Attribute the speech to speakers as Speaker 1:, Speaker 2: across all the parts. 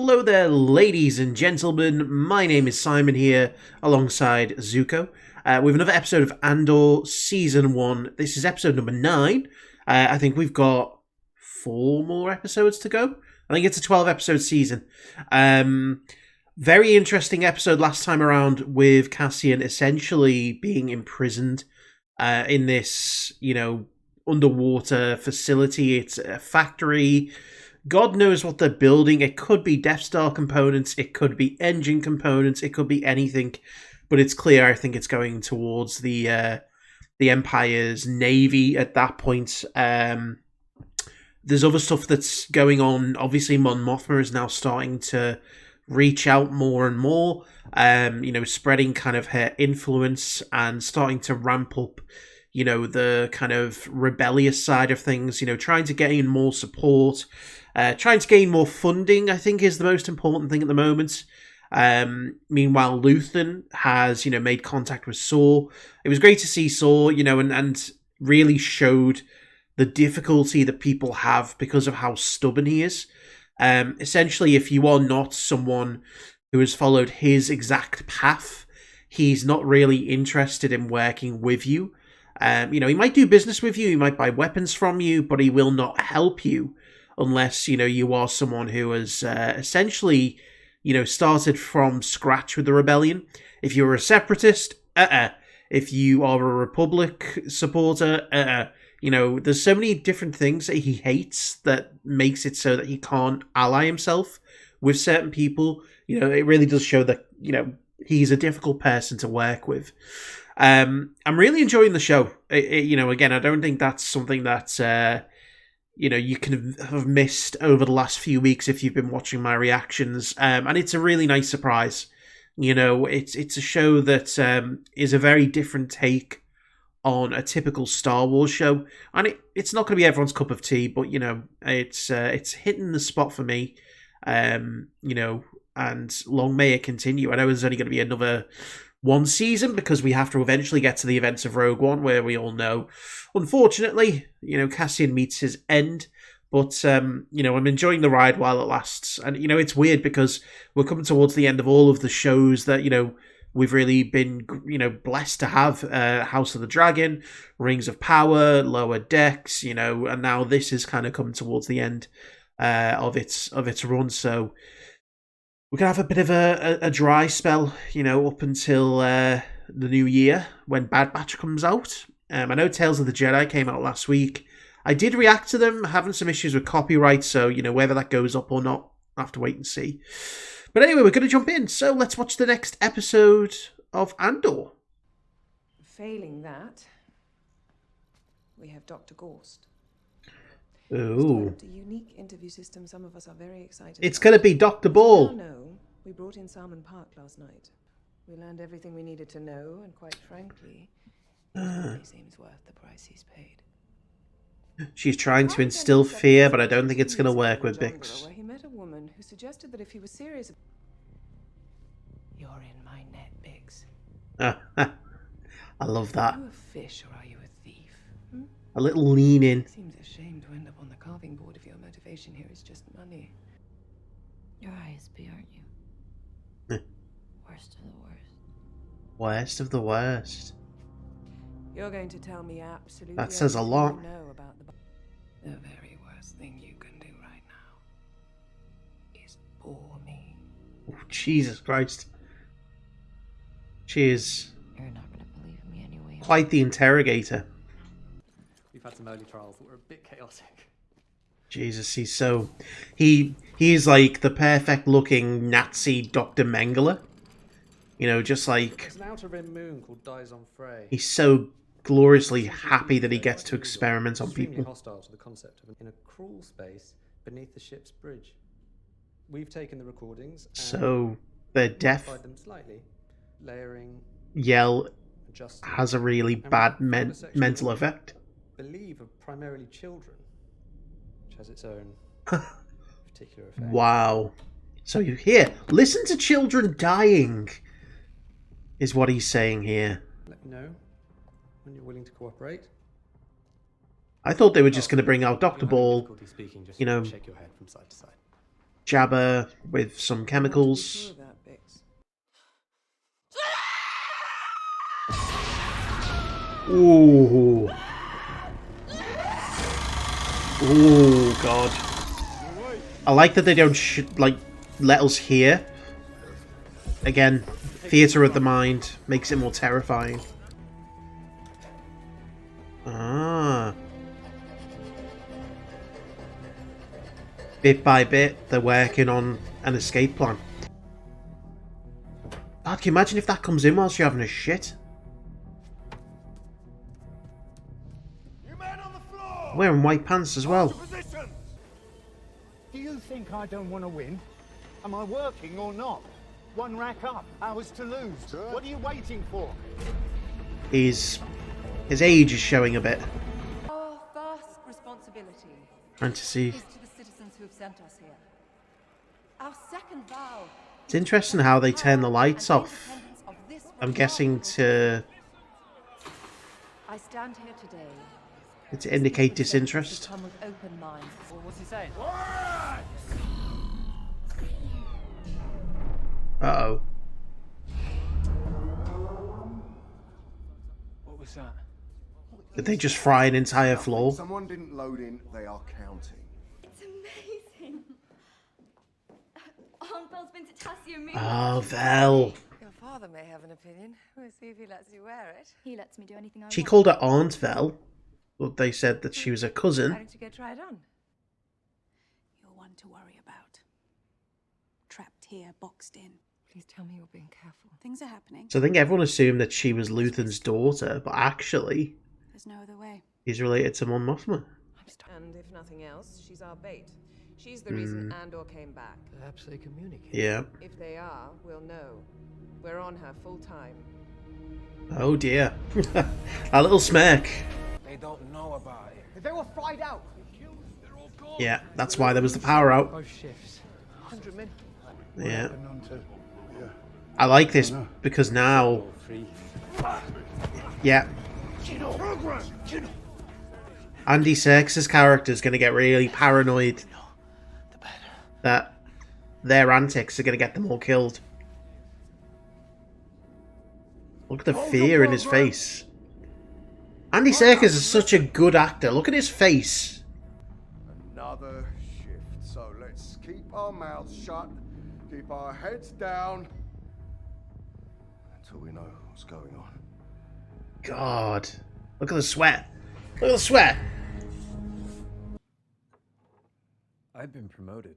Speaker 1: Hello there, ladies and gentlemen. My name is Simon here, alongside Zuko. With another episode of Andor Season 1. This is episode number 9. I think we've got 4 more episodes to go. I think it's a 12-episode season. Very interesting episode last time around with Cassian essentially being imprisoned in this, underwater facility. It's a factory. God knows what they're building. It could be Death Star components. It could be engine components. It could be anything. But it's clear, I think, it's going towards the Empire's navy at that point. There's other stuff that's going on. Obviously, Mon Mothma is now starting to reach out more and more. Spreading kind of her influence and starting to ramp up, the kind of rebellious side of things. Trying to gain more support. Trying to gain more funding, I think, is the most important thing at the moment. Meanwhile, Luthen has, made contact with Saw. It was great to see Saw, and really showed the difficulty that people have because of how stubborn he is. Essentially, if you are not someone who has followed his exact path, he's not really interested in working with you. He might do business with you, he might buy weapons from you, but he will not help you unless, you are someone who has essentially, started from scratch with the rebellion. If you're a separatist, If you are a Republic supporter, there's so many different things that he hates that makes it so that he can't ally himself with certain people. It really does show that, he's a difficult person to work with. I'm really enjoying the show. Again, I don't think that's something that you can have missed over the last few weeks if you've been watching my reactions. And it's a really nice surprise. It's a show that is a very different take on a typical Star Wars show. And it's not going to be everyone's cup of tea, but, it's hitting the spot for me. And long may it continue. I know there's only going to be another one season because we have to eventually get to the events of Rogue One, where we all know, unfortunately, Cassian meets his end. But, I'm enjoying the ride while it lasts. And, it's weird because we're coming towards the end of all of the shows that, we've really been, blessed to have. House of the Dragon, Rings of Power, Lower Decks, and now this is kind of coming towards the end of its run. So we're going to have a bit of a dry spell, up until the new year when Bad Batch comes out. I know Tales of the Jedi came out last week. I did react to them, having some issues with copyright, so, whether that goes up or not, I'll have to wait and see. But anyway, we're going to jump in, so let's watch the next episode of Andor.
Speaker 2: Failing that, we have Dr. Gorst.
Speaker 1: Ooh.
Speaker 2: A unique interview system some of us are very excited
Speaker 1: It's
Speaker 2: about.
Speaker 1: going to be Dr. Ball.
Speaker 2: No, we brought in Salmon Park last night. We learned everything we needed to know, and quite frankly, it really seems worth the price he's paid.
Speaker 1: She's trying to instill fear, but I don't think it's going to work with Bix.
Speaker 2: Where he met a woman who suggested that if he was serious, you're in my net, Bix.
Speaker 1: I love that.
Speaker 2: Are you a fish or are you a thief?
Speaker 1: A little lean in.
Speaker 2: Seems a shame to end up on the carving board if your motivation here is just money.
Speaker 3: You're ISP, aren't you? Worst of the worst.
Speaker 1: Worst of the worst.
Speaker 2: You're going to tell me absolutely
Speaker 1: That says a
Speaker 2: everything
Speaker 1: lot.
Speaker 2: you know about the very worst thing you can do right now is bore me.
Speaker 1: Oh, Jesus Christ. She is
Speaker 3: You're not going to believe me anyway.
Speaker 1: quite the interrogator.
Speaker 4: We've had some early trials that were a bit chaotic.
Speaker 1: Jesus, he's so... He's like the perfect looking Nazi Dr. Mengele. Just like...
Speaker 4: There's an outer rim moon called Dizon Frey.
Speaker 1: He's so gloriously happy that he gets to experiment on
Speaker 4: Extremely
Speaker 1: people.
Speaker 4: hostile to the concept of in a cruel space beneath the ship's bridge. We've taken the recordings and
Speaker 1: So they're deaf.
Speaker 4: modified them slightly, layering,
Speaker 1: Yell
Speaker 4: adjusting.
Speaker 1: has a really
Speaker 4: And
Speaker 1: bad
Speaker 4: we found a section
Speaker 1: mental
Speaker 4: we
Speaker 1: effect.
Speaker 4: believe of primarily children, which has its own particular effect.
Speaker 1: Wow. So you hear, listen to children dying, is what he's saying here.
Speaker 4: Let me know when you're willing to cooperate.
Speaker 1: I thought they were just going to bring out Dr.
Speaker 4: If you're having
Speaker 1: Ball.
Speaker 4: difficulty speaking, just
Speaker 1: you know.
Speaker 4: shake your head from side to side.
Speaker 1: Jabba with some chemicals. Ooh. Ooh, God. I like that they don't let us hear. Again, theatre of the mind makes it more terrifying. Ah. Bit by bit, they're working on an escape plan. God, can you imagine if that comes in whilst you're having a shit? Wearing white pants as well.
Speaker 5: Do you think I don't want to win? Am I working or not? One rack up, hours to lose. What are you waiting for?
Speaker 1: His age is showing a bit.
Speaker 2: Our first responsibility
Speaker 1: Trying to see.
Speaker 2: is to the citizens who have sent us here. Our second vow.
Speaker 1: It's interesting how they turn the lights off. I'm guessing to
Speaker 2: I stand here today
Speaker 1: indicate disinterest.
Speaker 2: come with open minds.
Speaker 4: Well, what's he saying?
Speaker 1: Uh-oh.
Speaker 4: What was that?
Speaker 1: Did they just fry an entire floor?
Speaker 6: Someone didn't load in, they are counting.
Speaker 3: It's amazing. Aunt Belle's been to Tassie and me.
Speaker 1: Oh, Vel.
Speaker 2: Your father may have an opinion. We'll see if he lets you wear it.
Speaker 3: He lets me do anything I want.
Speaker 1: She called her Aunt Vel, but they said that she was a
Speaker 2: Why
Speaker 1: cousin.
Speaker 2: don't you go try it on?
Speaker 7: You're one to worry about. Trapped here, boxed in.
Speaker 2: Please tell me you're being careful.
Speaker 7: Things are happening.
Speaker 1: So I think everyone assumed that she was Luthen's daughter, but actually,
Speaker 7: There's no other way.
Speaker 1: he's related to Mon Mothma.
Speaker 2: And if nothing else, she's our bait. She's the reason Andor came back.
Speaker 4: Perhaps they communicate.
Speaker 1: Yeah.
Speaker 2: If they are, we'll know. We're on her full time.
Speaker 1: Oh dear. A little smirk.
Speaker 5: They don't know about it. They were fried out.
Speaker 1: Yeah, that's why there was the power out.
Speaker 4: Both shifts. 100 men.
Speaker 1: Yeah. I like this because now... Yeah. Andy Serkis' character is going to get really paranoid that their antics are going to get them all killed. Look at the fear in his face. Andy Serkis is such a good actor. Look at his face.
Speaker 6: Another shift. So let's keep our mouths shut, keep our heads down, until we know what's going on.
Speaker 1: God. Look at the sweat. Look at the sweat.
Speaker 4: I've been promoted.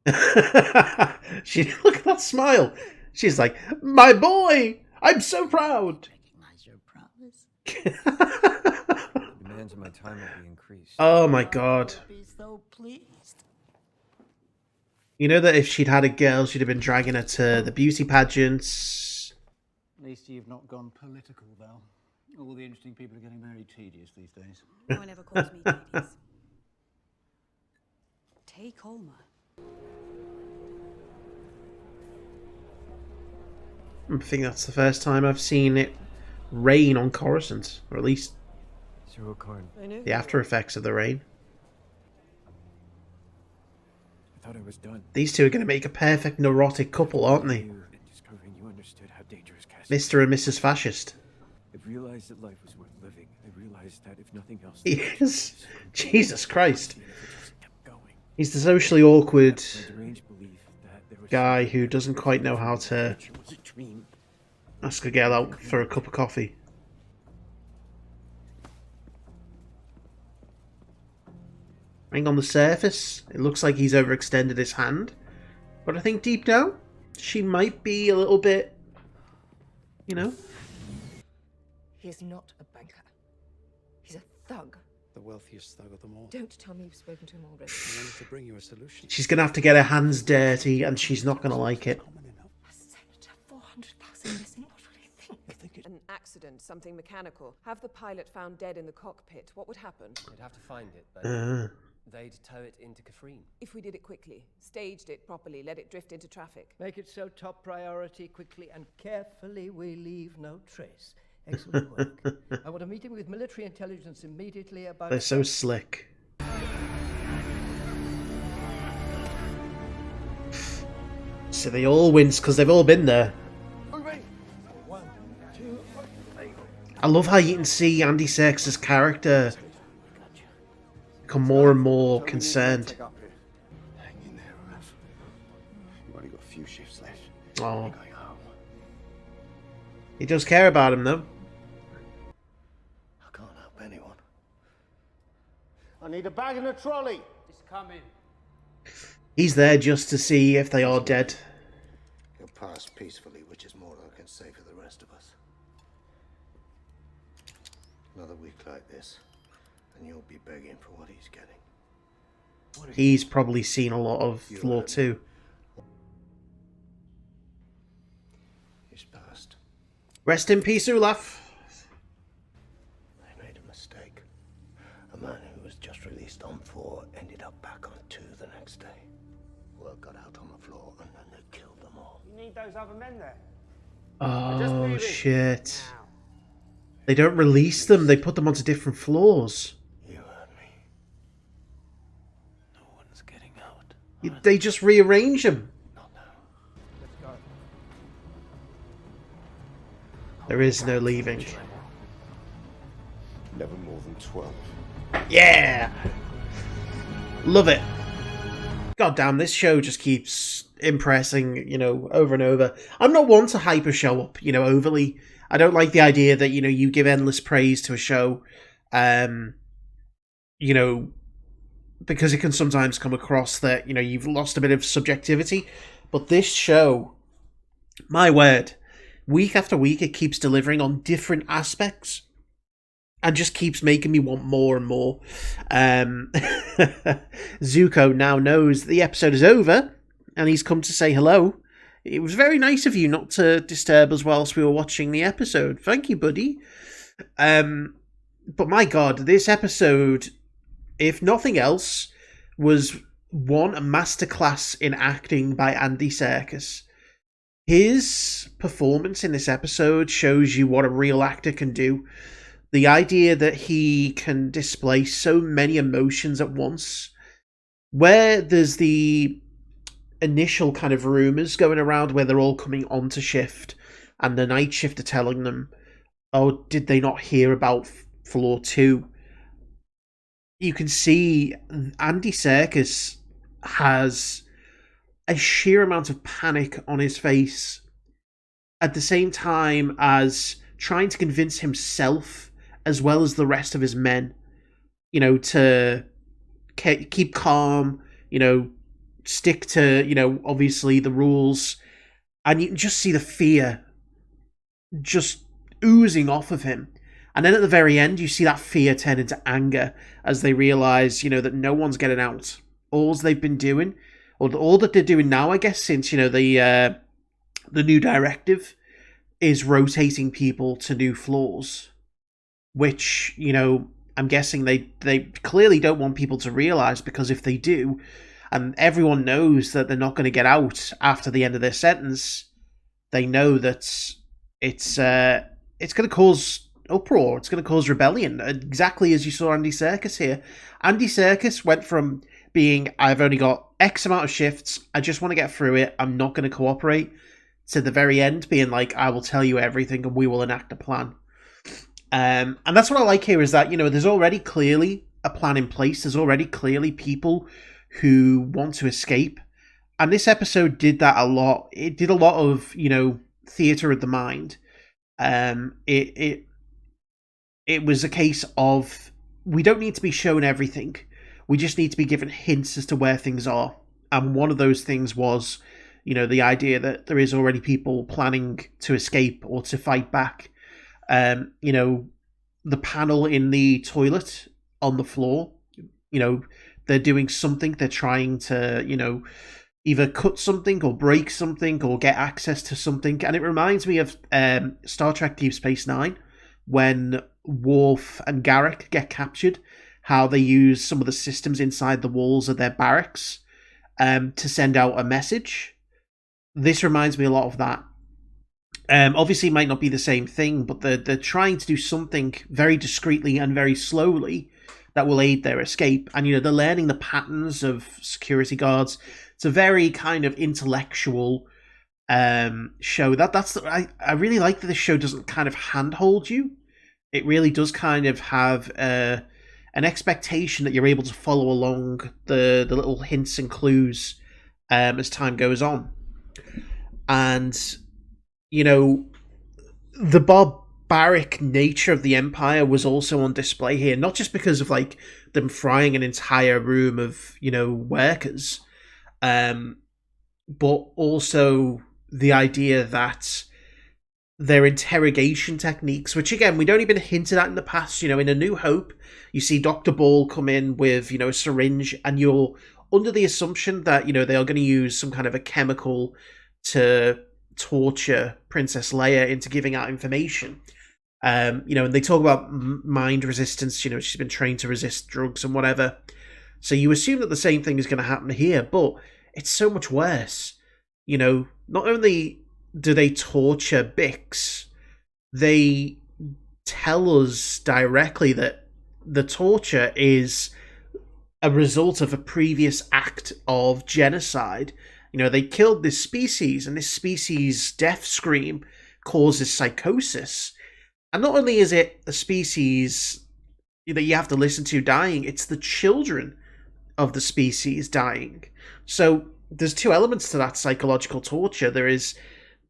Speaker 1: Look at that smile. She's like, my boy, I'm so proud.
Speaker 7: Recognize your promise.
Speaker 4: The demands of my time will be increased.
Speaker 1: Oh my God.
Speaker 7: Be so pleased.
Speaker 1: You know that if she'd had a girl, she'd have been dragging her to the beauty pageants.
Speaker 5: At least you've not gone political, Val. All the interesting people are getting very tedious these days.
Speaker 7: No one ever calls me tedious. Take Olma.
Speaker 1: I think that's the first time I've seen it rain on Coruscant, or at least
Speaker 4: Zero Karn.
Speaker 1: the after effects of the rain.
Speaker 4: I thought I was done.
Speaker 1: These two are going to make a perfect neurotic couple, aren't they?
Speaker 4: You and discovering you understood how dangerous Cassie
Speaker 1: Mr. and Mrs. Fascist.
Speaker 4: I realized that life was worth living. I realized that if nothing else,
Speaker 1: Yes. Jesus Christ.
Speaker 4: if it just kept going.
Speaker 1: He's the socially awkward
Speaker 4: My deranged belief that there was
Speaker 1: guy who doesn't quite know how to
Speaker 4: it was a dream.
Speaker 1: ask a girl out for a cup of coffee. I think on the surface, it looks like he's overextended his hand. But I think deep down, she might be a little bit, you know?
Speaker 2: He is not a banker. He's a thug.
Speaker 8: The wealthiest thug of them all.
Speaker 2: Don't tell me you've spoken to him already.
Speaker 8: I wanted to bring you a solution.
Speaker 1: She's going to have to get her hands dirty, and she's not going to like it.
Speaker 2: A senator, 400,000 missing. What will he think? An accident, something mechanical. Have the pilot found dead in the cockpit. What would happen?
Speaker 9: They'd have to find it, but they'd tow it into Kafrine.
Speaker 2: If we did it quickly, staged it properly, let it drift into traffic.
Speaker 10: Make it so top priority, quickly and carefully we leave no trace. Excellent work. I want a meeting with military intelligence immediately about...
Speaker 1: They're so slick. So they all wince because they've all been there. I love how you can see Andy Serkis' character become more and more concerned.
Speaker 6: Hang in there, Ralph. You've only got a few shifts left.
Speaker 1: Oh.
Speaker 6: You're going home.
Speaker 1: He does care about him, though.
Speaker 6: I can't help anyone.
Speaker 5: I need a bag and a trolley.
Speaker 10: It's coming.
Speaker 1: He's there just to see if they are dead.
Speaker 6: He'll pass peacefully, which is more than I can say for the rest of us. Another week like this, and you'll be begging for what he's getting.
Speaker 1: He's probably seen a lot of Floor 2.
Speaker 6: He's passed.
Speaker 1: Rest in peace, Olaf.
Speaker 6: They made a mistake. A man who was just released on 4 ended up back on 2 the next day. Word got out on the floor, and then they killed them all.
Speaker 5: You need those other men there.
Speaker 1: Oh, shit. They don't release them, they put them onto different floors.
Speaker 6: You heard me. No one's getting out.
Speaker 1: They just rearrange them.
Speaker 6: Not now.
Speaker 5: Let's go.
Speaker 1: There is no leaving.
Speaker 6: Never more than 12.
Speaker 1: Yeah! Love it. God damn, this show just keeps impressing, over and over. I'm not one to hype a show up, overly. I don't like the idea that, you give endless praise to a show, because it can sometimes come across that, you've lost a bit of subjectivity. But this show, my word, week after week, it keeps delivering on different aspects and just keeps making me want more and more. Zuko now knows the episode is over and he's come to say hello. It was very nice of you not to disturb us whilst we were watching the episode. Thank you, buddy. But my God, this episode, if nothing else, was a masterclass in acting by Andy Serkis. His performance in this episode shows you what a real actor can do. The idea that he can display so many emotions at once, where there's the initial kind of rumours going around where they're all coming onto shift and the night shift are telling them, oh, did they not hear about Floor 2? You can see Andy Serkis has a sheer amount of panic on his face at the same time as trying to convince himself as well as the rest of his men, to keep calm, stick to, obviously the rules. And you can just see the fear just oozing off of him. And then at the very end, you see that fear turn into anger as they realise, that no one's getting out. All they've been doing, or all that they're doing now, I guess, since, the new directive is rotating people to new floors. Which, I'm guessing they clearly don't want people to realise, because if they do, and everyone knows that they're not going to get out after the end of their sentence, they know that it's going to cause uproar, it's going to cause rebellion, exactly as you saw Andy Serkis here. Andy Serkis went from being, I've only got X amount of shifts, I just want to get through it, I'm not going to cooperate, to the very end being like, I will tell you everything and we will enact a plan. And that's what I like here, is that, there's already clearly a plan in place. There's already clearly people who want to escape. And this episode did that a lot. It did a lot of, theatre of the mind. It was a case of, we don't need to be shown everything. We just need to be given hints as to where things are. And one of those things was, the idea that there is already people planning to escape or to fight back. The panel in the toilet on the floor, they're doing something, they're trying to, either cut something or break something or get access to something. And it reminds me of Star Trek Deep Space Nine, when Worf and Garrick get captured, how they use some of the systems inside the walls of their barracks to send out a message. This reminds me a lot of that. Obviously, it might not be the same thing, but they're trying to do something very discreetly and very slowly that will aid their escape. And, they're learning the patterns of security guards. It's a very kind of intellectual show. I really like that this show doesn't kind of handhold you. It really does kind of have an expectation that you're able to follow along the little hints and clues as time goes on. And, the barbaric nature of the Empire was also on display here, not just because of, like, them frying an entire room of, workers, but also the idea that their interrogation techniques, which again we don't even hinted at in the past. In A New Hope, you see Dr. Ball come in with a syringe, and you're under the assumption that they are going to use some kind of a chemical to torture Princess Leia into giving out information. And they talk about mind resistance. She's been trained to resist drugs and whatever. So you assume that the same thing is going to happen here, but it's so much worse. Not only do they torture Bix, they tell us directly that the torture is a result of a previous act of genocide. They killed this species, and this species' death scream causes psychosis. And not only is it a species that you have to listen to dying, it's the children of the species dying. So there's two elements to that psychological torture. There is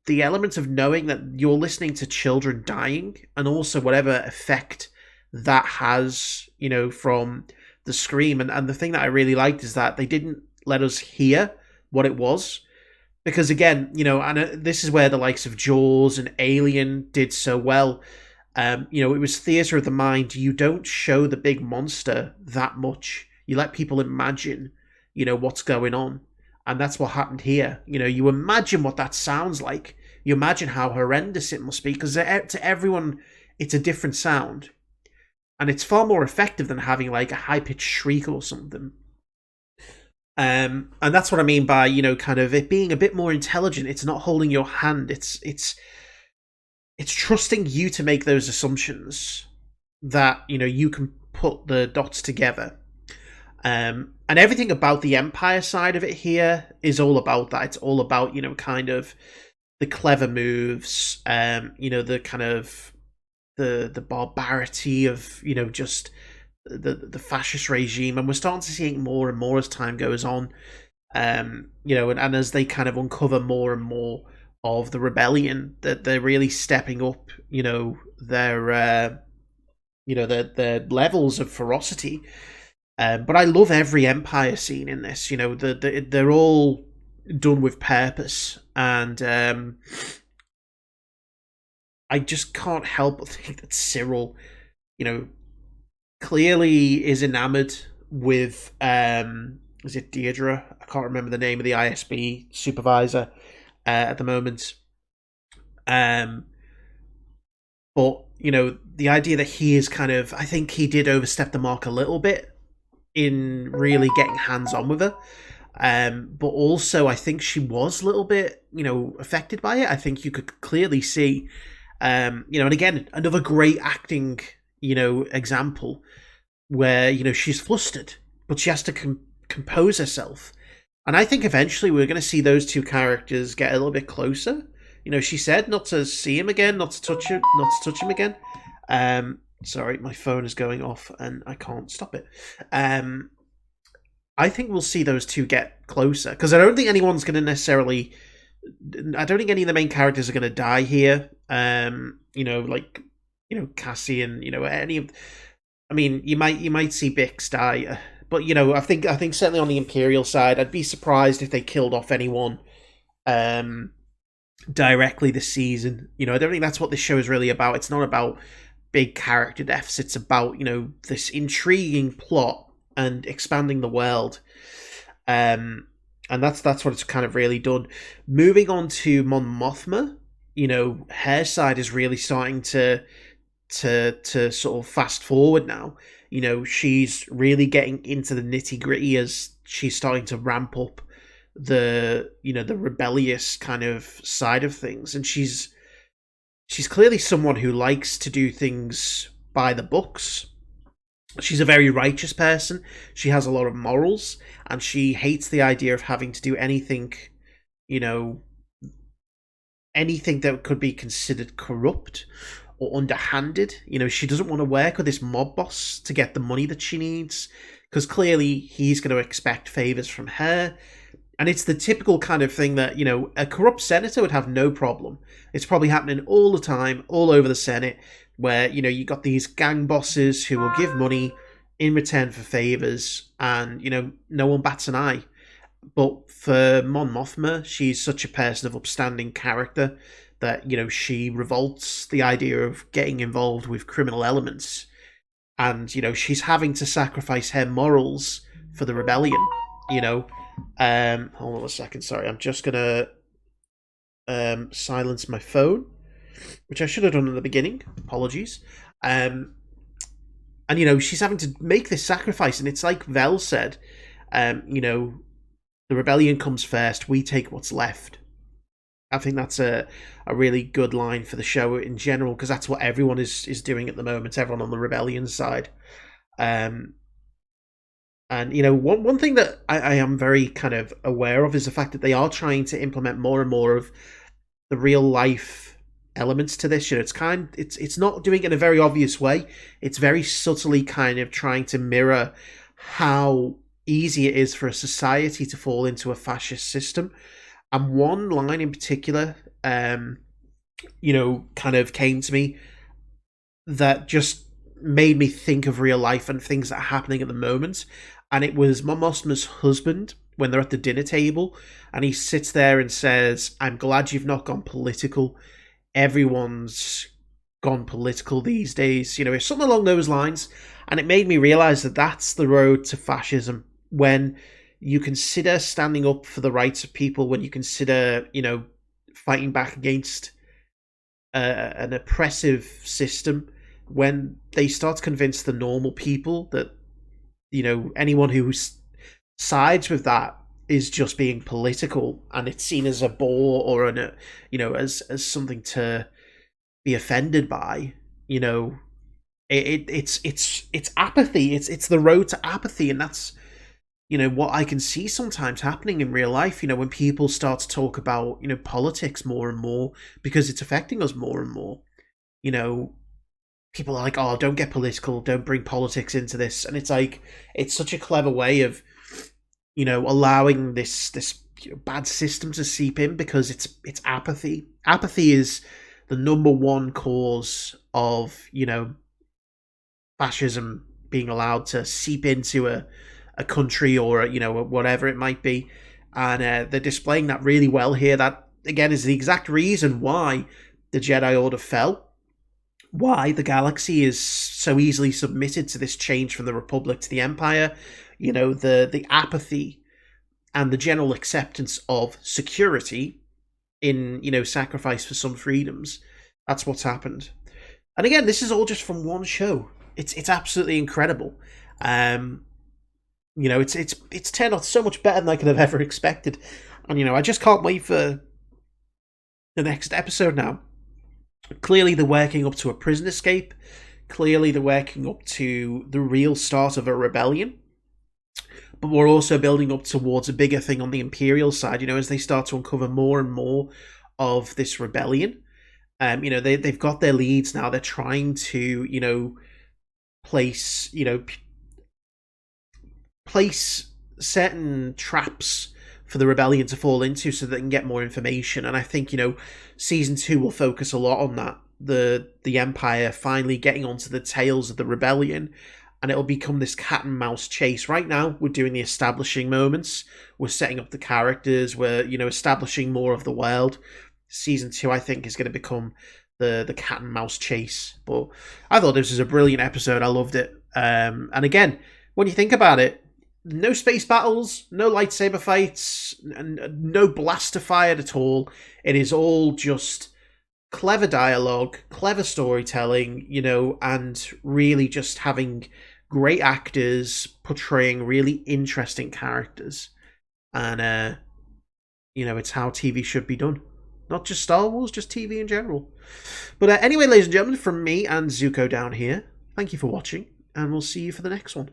Speaker 1: the element of knowing that you're listening to children dying, and also whatever effect that has, from the scream. And the thing that I really liked is that they didn't let us hear what it was. Because again, and this is where the likes of Jaws and Alien did so well. It was theatre of the mind. You don't show the big monster that much. You let people imagine, what's going on. And that's what happened here. You imagine what that sounds like. You imagine how horrendous it must be, because to everyone, it's a different sound. And it's far more effective than having like a high-pitched shriek or something. And that's what I mean by, kind of it being a bit more intelligent. It's not holding your hand. It's trusting you to make those assumptions that, you can put the dots together. And everything about the Empire side of it here is all about that. It's all about, kind of the clever moves, the kind of the barbarity of, just the fascist regime. And we're starting to see it more and more as time goes on. And as they kind of uncover more and more of the rebellion, that they're really stepping up, their levels of ferocity. But I love every Empire scene in this. They're all done with purpose, and I just can't help but think that Cyril, clearly is enamored with is it Deirdre? I can't remember the name of the ISB supervisor at the moment. But the idea that he is kind of, I think he did overstep the mark a little bit in really getting hands-on with her. But also I think she was a little bit, affected by it. I think you could clearly see, and again, another great acting, example where, she's flustered, but she has to compose herself. And I think eventually we're going to see those two characters get a little bit closer. She said not to see him again, not to touch him again. Sorry, my phone is going off and I can't stop it. I think we'll see those two get closer, because I don't think anyone's going to necessarily. I don't think any of the main characters are going to die here. Cassian. Any of. I mean, you might see Bix die, but I think certainly on the Imperial side, I'd be surprised if they killed off anyone directly this season. I don't think that's what this show is really about. It's not about big character deaths. It's about this intriguing plot and expanding the world, and that's what it's kind of really done. Moving on to Mon Mothma, her side is really starting to sort of fast forward now. She's really getting into the nitty gritty as she's starting to ramp up the rebellious kind of side of things, and she's clearly someone who likes to do things by the books. She's a very righteous person. She has a lot of morals, and she hates the idea of having to do anything, anything that could be considered corrupt or underhanded. You know, she doesn't want to work with this mob boss to get the money that she needs, because clearly he's going to expect favors from her. And it's the typical kind of thing that, you know, a corrupt senator would have no problem. It's probably happening all the time, all over the Senate, where, you know, you got these gang bosses who will give money in return for favors, and, you know, no one bats an eye. But for Mon Mothma, she's such a person of upstanding character that, you know, she revolts the idea of getting involved with criminal elements. And, you know, she's having to sacrifice her morals for the rebellion, you know. Hold on a second, sorry, I'm just gonna silence my phone, which I should have done in the beginning. Apologies. And, you know, she's having to make this sacrifice, and it's like Vel said, you know, the rebellion comes first, we take what's left. I think that's a really good line for the show in general, because that's what everyone is doing at the moment, everyone on the rebellion side. And, you know, one thing that I am very kind of aware of is the fact that they are trying to implement more and more of the real life elements to this. You know, it's not doing it in a very obvious way. It's very subtly kind of trying to mirror how easy it is for a society to fall into a fascist system. And one line in particular, you know, kind of came to me that just made me think of real life and things that are happening at the moment. And it was Mon Mothma's husband when they're at the dinner table, and he sits there and says, "I'm glad you've not gone political. Everyone's gone political these days." You know, it's something along those lines. And it made me realize that that's the road to fascism. When you consider standing up for the rights of people, when you consider, you know, fighting back against an oppressive system, when they start to convince the normal people that, you know, anyone who sides with that is just being political, and it's seen as a bore or you know, as something to be offended by, you know, it's apathy. It's the road to apathy, and that's, you know, what I can see sometimes happening in real life. You know, when people start to talk about, you know, politics more and more because it's affecting us more and more. You know, people are like, "Oh, don't get political, don't bring politics into this," and it's like, it's such a clever way of, you know, allowing this bad system to seep in, because it's apathy. Apathy is the number one cause of, you know, fascism being allowed to seep into a country or you know, whatever it might be. And they're displaying that really well here. That again is the exact reason why the Jedi Order fell, why the galaxy is so easily submitted to this change from the Republic to the Empire. You know, the apathy and the general acceptance of security in, you know, sacrifice for some freedoms. That's what's happened. And again, this is all just from one show. It's absolutely incredible. You know, it's turned out so much better than I could have ever expected. And, you know, I just can't wait for the next episode now. Clearly they're working up to a prison escape. Clearly they're working up to the real start of a rebellion. But we're also building up towards a bigger thing on the Imperial side, you know, as they start to uncover more and more of this rebellion. You know, they've got their leads now. They're trying to, you know, place certain traps for the rebellion to fall into so they can get more information. And I think, you know, season 2 will focus a lot on that. The Empire finally getting onto the tails of the rebellion, and it'll become this cat and mouse chase. Right now, we're doing the establishing moments. We're setting up the characters. We're, you know, establishing more of the world. Season 2, I think, is going to become the cat and mouse chase. But I thought this was a brilliant episode. I loved it. And again, when you think about it, no space battles, no lightsaber fights, and no blaster fired at all. It is all just clever dialogue, clever storytelling, you know, and really just having great actors portraying really interesting characters. And, you know, it's how TV should be done. Not just Star Wars, just TV in general. But anyway, ladies and gentlemen, from me and Zuko down here, thank you for watching, and we'll see you for the next one.